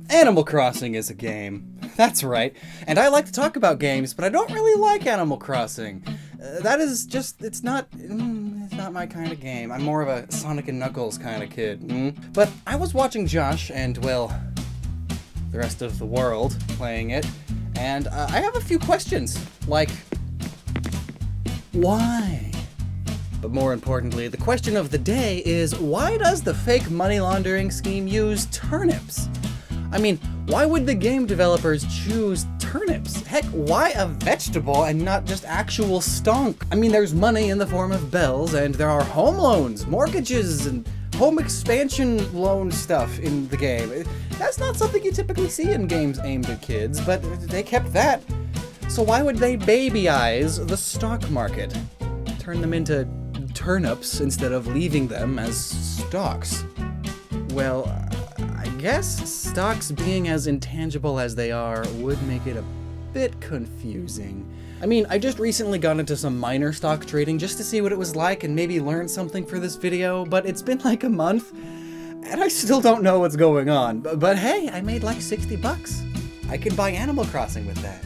Animal Crossing is a game. That's right. And I like to talk about games, but I don't really like Animal Crossing. That is just, it's not my kind of game. I'm more of a Sonic and Knuckles kind of kid. But I was watching Josh and, well, the rest of the world playing it, and I have a few questions, like, why? But more importantly, the question of the day is, why does the fake money laundering scheme use turnips? I mean, why would the game developers choose turnips? Heck, why a vegetable and not just actual stonk? I mean, there's money in the form of bells, and there are home loans, mortgages, and home expansion loan stuff in the game. That's not something you typically see in games aimed at kids, but they kept that. So why would they babyize the stock market? Turn them into turnips instead of leaving them as stocks? Well, I guess stocks being as intangible as they are would make it a bit confusing. I mean, I just recently got into some minor stock trading just to see what it was like and maybe learn something for this video, but it's been like a month, and I still don't know what's going on. But hey, I made like 60 bucks. I can buy Animal Crossing with that.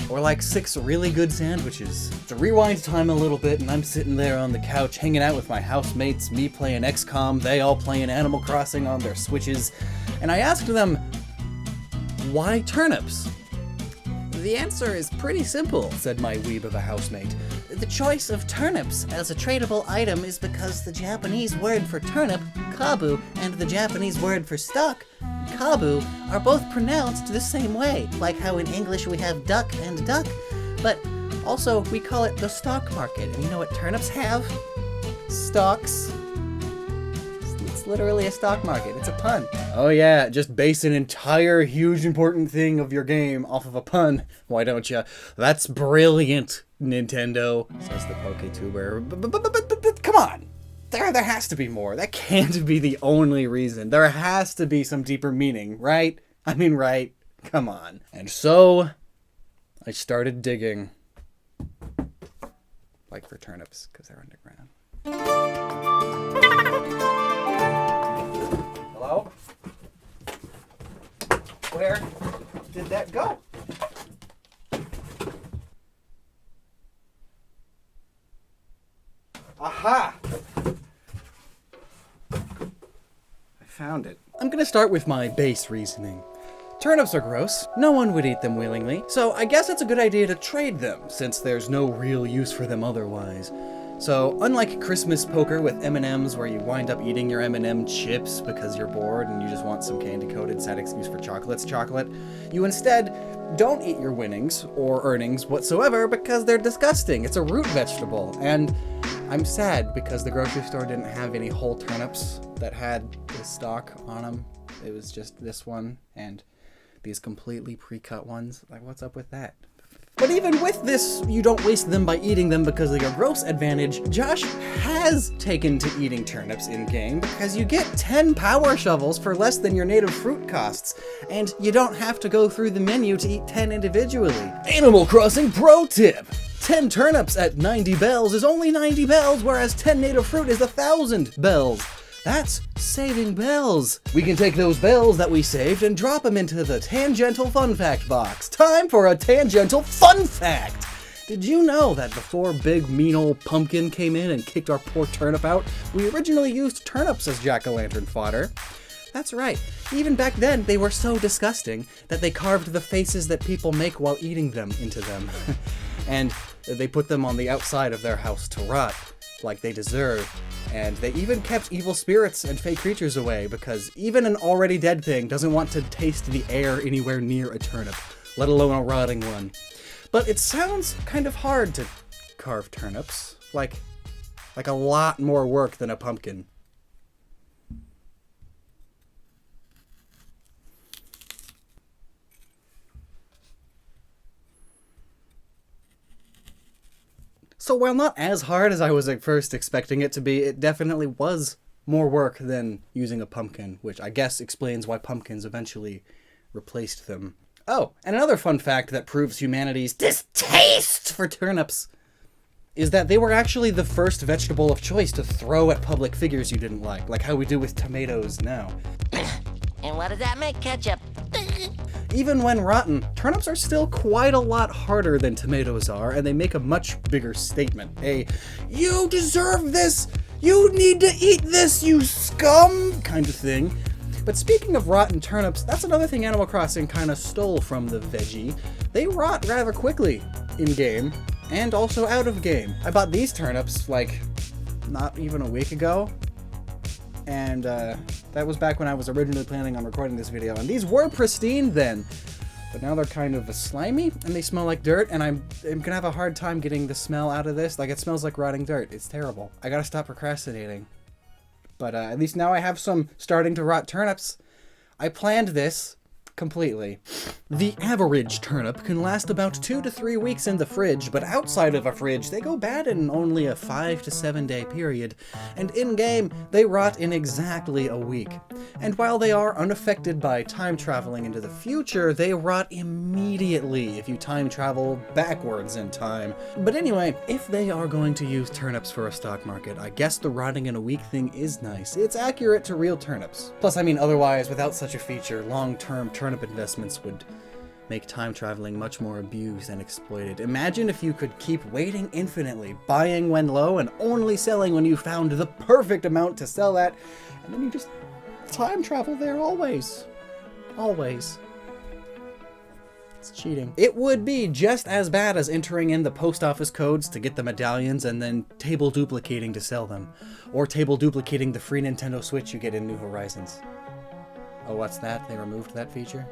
Or like 6 really good sandwiches. To rewind time a little bit, and I'm sitting there on the couch hanging out with my housemates, me playing XCOM, they all playing Animal Crossing on their Switches, and I asked them, why turnips? The answer is pretty simple, said my weeb of a housemate. The choice of turnips as a tradable item is because the Japanese word for turnip, kabu, and the Japanese word for stock, kabu, are both pronounced the same way, like how in English we have duck and duck, but also we call it the stock market. And you know what turnips have? Stocks. It's literally a stock market. It's a pun. Oh yeah, just base an entire huge important thing of your game off of a pun. Why don't you? That's brilliant, Nintendo, says the PokeTuber. But come on. There has to be more. That can't be the only reason. There has to be some deeper meaning, right? I mean, right? Come on. And so, I started digging. Like for turnips, because they're underground. Hello? Where did that go? Aha! I found it. I'm gonna start with my base reasoning. Turnips are gross. No one would eat them willingly, so I guess it's a good idea to trade them, since there's no real use for them otherwise. So, unlike Christmas poker with M&Ms where you wind up eating your M&M chips because you're bored and you just want some candy-coated sad excuse for chocolate, you instead don't eat your winnings or earnings whatsoever because they're disgusting. It's a root vegetable, and I'm sad because the grocery store didn't have any whole turnips that had the stalk on them. It was just this one and these completely pre-cut ones. Like, what's up with that? But even with this, you don't waste them by eating them because of your gross advantage, Josh has taken to eating turnips in-game because you get 10 power shovels for less than your native fruit costs, and you don't have to go through the menu to eat 10 individually. Animal Crossing pro tip! 10 turnips at 90 bells is only 90 bells, whereas 10 native fruit is 1,000 bells. That's saving bells. We can take those bells that we saved and drop them into the tangential fun fact box. Time for a tangential fun fact. Did you know that before big mean old pumpkin came in and kicked our poor turnip out, we originally used turnips as jack-o'-lantern fodder? That's right. Even back then, they were so disgusting that they carved the faces that people make while eating them into them. And they put them on the outside of their house to rot, like they deserve. And they even kept evil spirits and fey creatures away, because even an already dead thing doesn't want to taste the air anywhere near a turnip, let alone a rotting one. But it sounds kind of hard to carve turnips, like a lot more work than a pumpkin. So while not as hard as I was at first expecting it to be, it definitely was more work than using a pumpkin, which I guess explains why pumpkins eventually replaced them. Oh, and another fun fact that proves humanity's distaste for turnips is that they were actually the first vegetable of choice to throw at public figures you didn't like how we do with tomatoes now. And what does that make? Ketchup. Even when rotten, turnips are still quite a lot harder than tomatoes are, and they make a much bigger statement. You deserve this! You need to eat this, you scum! Kind of thing. But speaking of rotten turnips, that's another thing Animal Crossing kind of stole from the veggie. They rot rather quickly in-game, and also out of game. I bought these turnips, like, not even a week ago, and that was back when I was originally planning on recording this video, and these were pristine then, but now they're kind of slimy, and they smell like dirt, and I'm gonna have a hard time getting the smell out of this. Like, it smells like rotting dirt. It's terrible. I gotta stop procrastinating. But at least now I have some starting to rot turnips. I planned this completely. The average turnip can last about 2 to 3 weeks in the fridge, but outside of a fridge, they go bad in only a 5 to 7 day period, and in-game, they rot in exactly a week. And while they are unaffected by time traveling into the future, they rot immediately if you time travel backwards in time. But anyway, if they are going to use turnips for a stock market, I guess the rotting in a week thing is nice. It's accurate to real turnips. Plus, I mean, otherwise, without such a feature, long-term turnip investments would make time traveling much more abused and exploited. Imagine if you could keep waiting infinitely, buying when low and only selling when you found the perfect amount to sell at, and then you just time travel there always. Always. It's cheating. It would be just as bad as entering in the post office codes to get the medallions and then table duplicating to sell them. Or table duplicating the free Nintendo Switch you get in New Horizons. Oh, what's that? They removed that feature?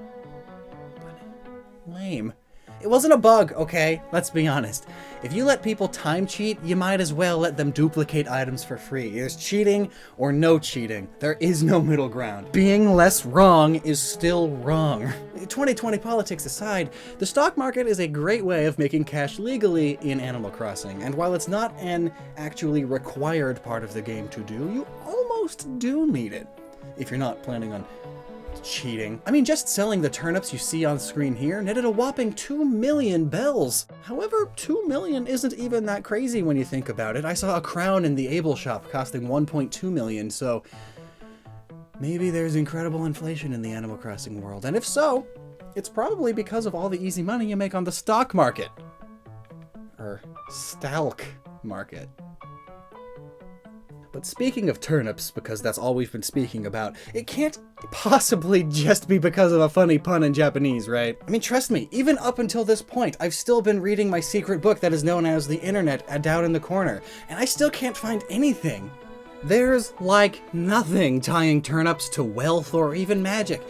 Lame. It wasn't a bug, okay? Let's be honest. If you let people time cheat, you might as well let them duplicate items for free. There's cheating or no cheating. There is no middle ground. Being less wrong is still wrong. 2020 politics aside, the stock market is a great way of making cash legally in Animal Crossing, and while it's not an actually required part of the game to do, you almost do need it, if you're not planning on cheating. I mean, just selling the turnips you see on screen here netted a whopping 2 million bells. However, 2 million isn't even that crazy when you think about it. I saw a crown in the Able shop costing 1.2 million, so maybe there's incredible inflation in the Animal Crossing world. And if so, it's probably because of all the easy money you make on the stock market. Or stalk market. But speaking of turnips, because that's all we've been speaking about, it can't possibly just be because of a funny pun in Japanese, right? I mean, trust me, even up until this point, I've still been reading my secret book that is known as the Internet down in the corner, and I still can't find anything. There's, like, nothing tying turnips to wealth or even magic.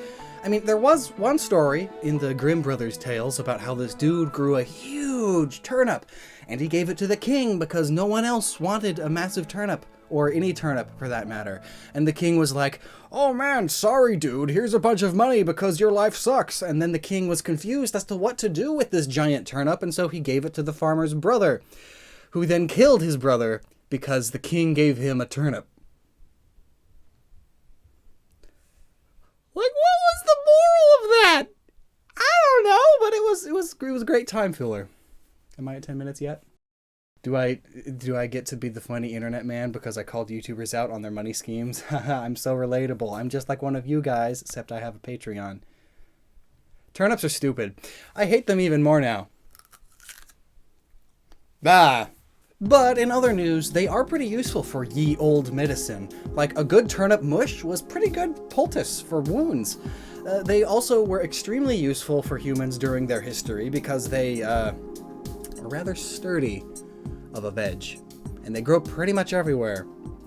I mean, there was one story in the Grimm Brothers tales about how this dude grew a huge turnip, and he gave it to the king because no one else wanted a massive turnip. Or any turnip, for that matter. And the king was like, "Oh man, sorry dude, here's a bunch of money because your life sucks." And then the king was confused as to what to do with this giant turnip, and so he gave it to the farmer's brother, who then killed his brother because the king gave him a turnip. Like, what was the moral of that? I don't know, but it was a great time filler. Am I at 10 minutes yet? Do I get to be the funny internet man because I called YouTubers out on their money schemes? I'm so relatable. I'm just like one of you guys, except I have a Patreon. Turnips are stupid. I hate them even more now. But in other news, they are pretty useful for ye old medicine. Like, a good turnip mush was pretty good poultice for wounds. They also were extremely useful for humans during their history because they are rather sturdy of a veg, and they grow pretty much everywhere.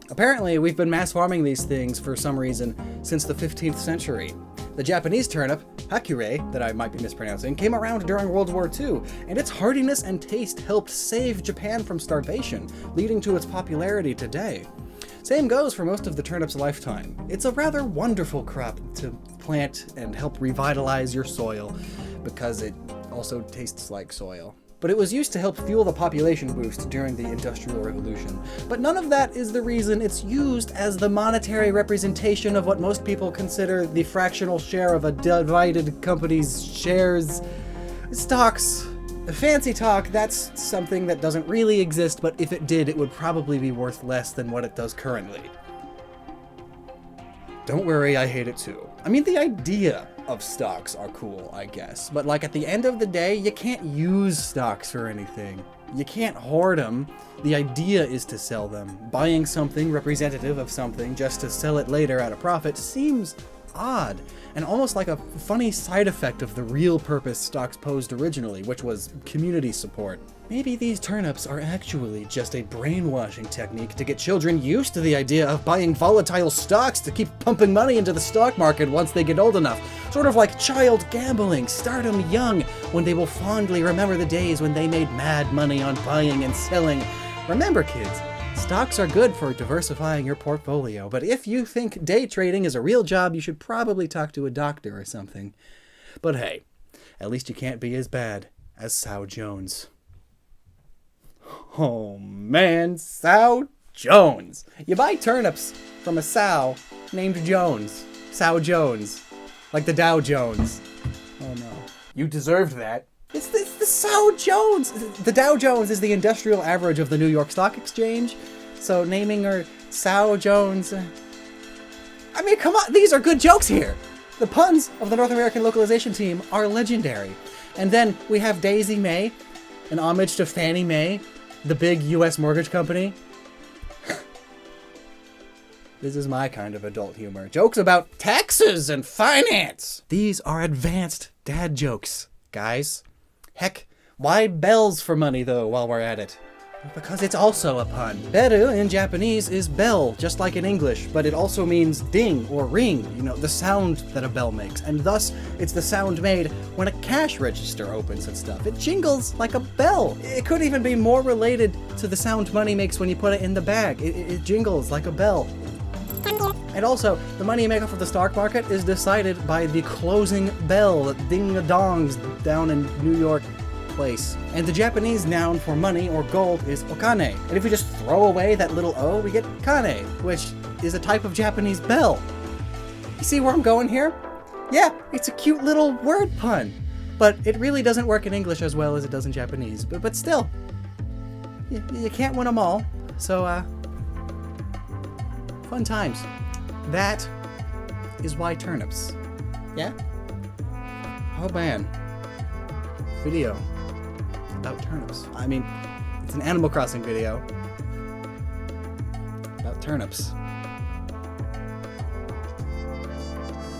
Apparently, we've been mass farming these things for some reason since the 15th century. The Japanese turnip, hakure, that I might be mispronouncing, came around during World War II, and its hardiness and taste helped save Japan from starvation, leading to its popularity today. Same goes for most of the turnip's lifetime. It's a rather wonderful crop to plant and help revitalize your soil, because it also tastes like soil. But it was used to help fuel the population boost during the Industrial Revolution. But none of that is the reason it's used as the monetary representation of what most people consider the fractional share of a divided company's shares. Stocks. Fancy talk, that's something that doesn't really exist, but if it did, it would probably be worth less than what it does currently. Don't worry, I hate it too. I mean, the idea of stocks are cool, I guess. But like at the end of the day, you can't use stocks for anything. You can't hoard them. The idea is to sell them. Buying something representative of something just to sell it later at a profit seems odd, and almost like a funny side effect of the real purpose stocks posed originally, which was community support. Maybe these turnips are actually just a brainwashing technique to get children used to the idea of buying volatile stocks to keep pumping money into the stock market once they get old enough. Sort of like child gambling. Start them young, when they will fondly remember the days when they made mad money on buying and selling. Remember, kids, stocks are good for diversifying your portfolio, but if you think day trading is a real job, you should probably talk to a doctor or something. But hey, at least you can't be as bad as Sow Jones. Oh man, Sow Jones! You buy turnips from a sow named Jones. Sow Jones. Like the Dow Jones. Oh no. You deserved that. It's the Sow Jones! The Dow Jones is the industrial average of the New York Stock Exchange, so naming her Sow Jones... I mean, come on, these are good jokes here! The puns of the North American localization team are legendary. And then we have Daisy May, an homage to Fannie Mae, the big US mortgage company. This is my kind of adult humor. Jokes about taxes and finance! These are advanced dad jokes, guys. Heck, why bells for money though while we're at it? Because it's also a pun. Beru in Japanese is bell, just like in English, but it also means ding or ring, you know, the sound that a bell makes. And thus, it's the sound made when a cash register opens and stuff. It jingles like a bell. It could even be more related to the sound money makes when you put it in the bag. It jingles like a bell. And also, the money you make off of the stock market is decided by the closing bell that ding-a-dongs down in New York place. And the Japanese noun for money or gold is okane. And if we just throw away that little o, we get kane, which is a type of Japanese bell. You see where I'm going here? Yeah, it's a cute little word pun. But it really doesn't work in English as well as it does in Japanese. But still, you can't win them all. So, fun times. That is why turnips. Yeah? Oh man. Video about turnips. I mean, it's an Animal Crossing video about turnips.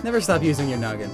Never stop using your noggin.